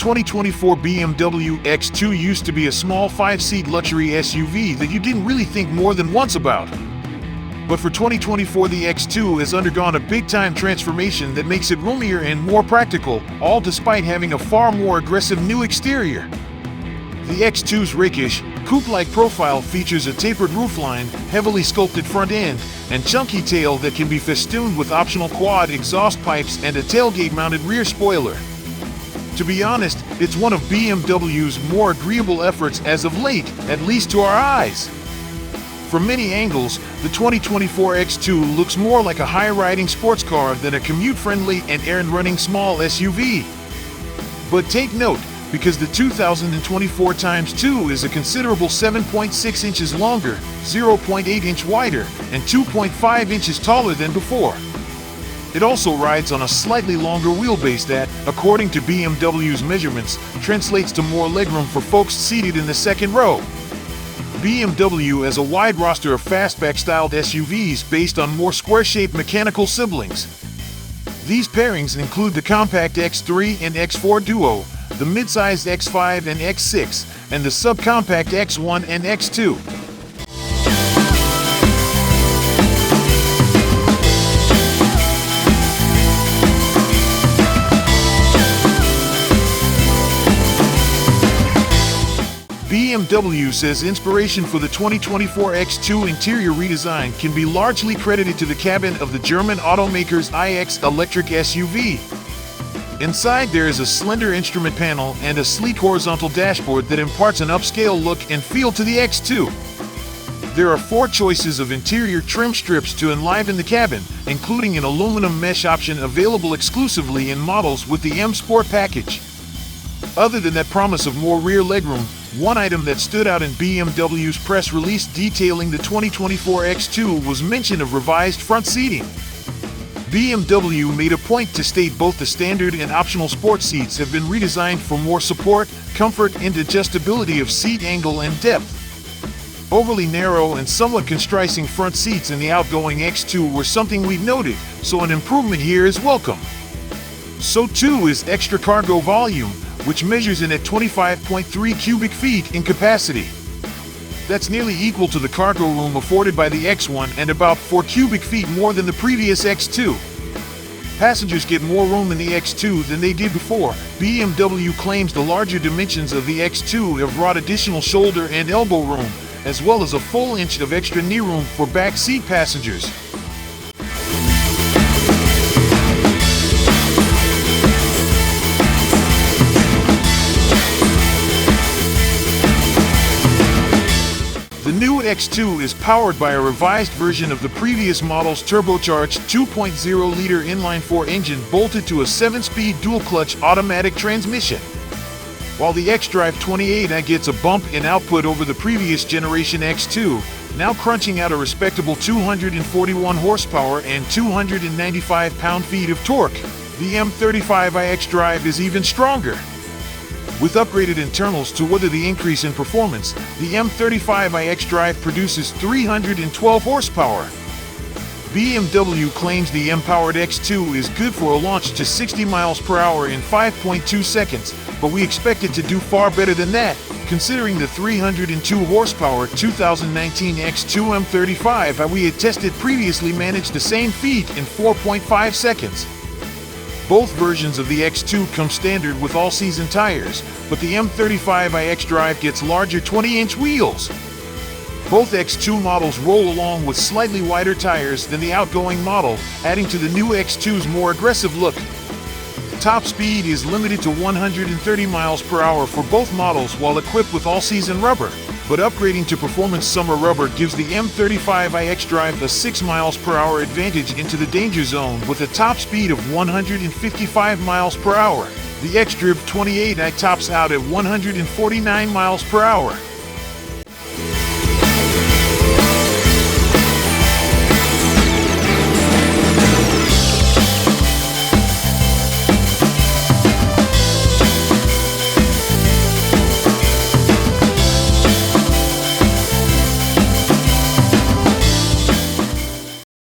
2024 BMW X2 used to be a small 5-seat luxury SUV that you didn't really think more than once about. But for 2024, the X2 has undergone a big-time transformation that makes it roomier and more practical, all despite having a far more aggressive new exterior. The X2's rakish, coupe-like profile features a tapered roofline, heavily sculpted front end, and chunky tail that can be festooned with optional quad exhaust pipes and a tailgate-mounted rear spoiler. To be honest, it's one of BMW's more agreeable efforts as of late, at least to our eyes. From many angles, the 2024 X2 looks more like a high-riding sports car than a commute-friendly and errand-running small SUV. But take note, because the 2024 x2 is a considerable 7.6 inches longer, 0.8 inch wider, and 2.5 inches taller than before. It also rides on a slightly longer wheelbase that, according to BMW's measurements, translates to more legroom for folks seated in the second row. BMW has a wide roster of fastback-styled SUVs based on more square-shaped mechanical siblings. These pairings include the compact X3 and X4 Duo, the mid-sized X5 and X6, and the subcompact X1 and X2. BMW says inspiration for the 2024 X2 interior redesign can be largely credited to the cabin of the German automaker's iX electric SUV. Inside, there is a slender instrument panel and a sleek horizontal dashboard that imparts an upscale look and feel to the X2. There are 4 choices of interior trim strips to enliven the cabin, including an aluminum mesh option available exclusively in models with the M Sport package. Other than that promise of more rear legroom, one item that stood out in BMW's press release detailing the 2024 X2 was mention of revised front seating. BMW made a point to state both the standard and optional sport seats have been redesigned for more support, comfort, and adjustability of seat angle and depth. Overly narrow and somewhat constricting front seats in the outgoing X2 were something we've noted, so an improvement here is welcome. So too is extra cargo volume, which measures in at 25.3 cubic feet in capacity. That's nearly equal to the cargo room afforded by the X1 and about 4 cubic feet more than the previous X2. Passengers get more room in the X2 than they did before. BMW claims the larger dimensions of the X2 have brought additional shoulder and elbow room, as well as a full inch of extra knee room for back seat passengers. The new X2 is powered by a revised version of the previous model's turbocharged 2.0-liter inline-four engine bolted to a 7-speed dual-clutch automatic transmission. While the xDrive 28i gets a bump in output over the previous generation X2, now crunching out a respectable 241 horsepower and 295 pound-feet of torque, the M35i xDrive is even stronger. With upgraded internals to weather the increase in performance, the M35i xDrive produces 312 horsepower. BMW claims the M-powered X2 is good for a launch to 60 miles per hour in 5.2 seconds, but we expect it to do far better than that, considering the 302 horsepower 2019 X2 M35i we had tested previously managed the same feat in 4.5 seconds. Both versions of the X2 come standard with all-season tires, but the M35i xDrive gets larger 20-inch wheels. Both X2 models roll along with slightly wider tires than the outgoing model, adding to the new X2's more aggressive look. Top speed is limited to 130 miles per hour for both models while equipped with all-season rubber, but upgrading to performance summer rubber gives the M35i xDrive a 6 miles per hour advantage into the danger zone with a top speed of 155 miles per hour. The xDrive 28i tops out at 149 miles per hour.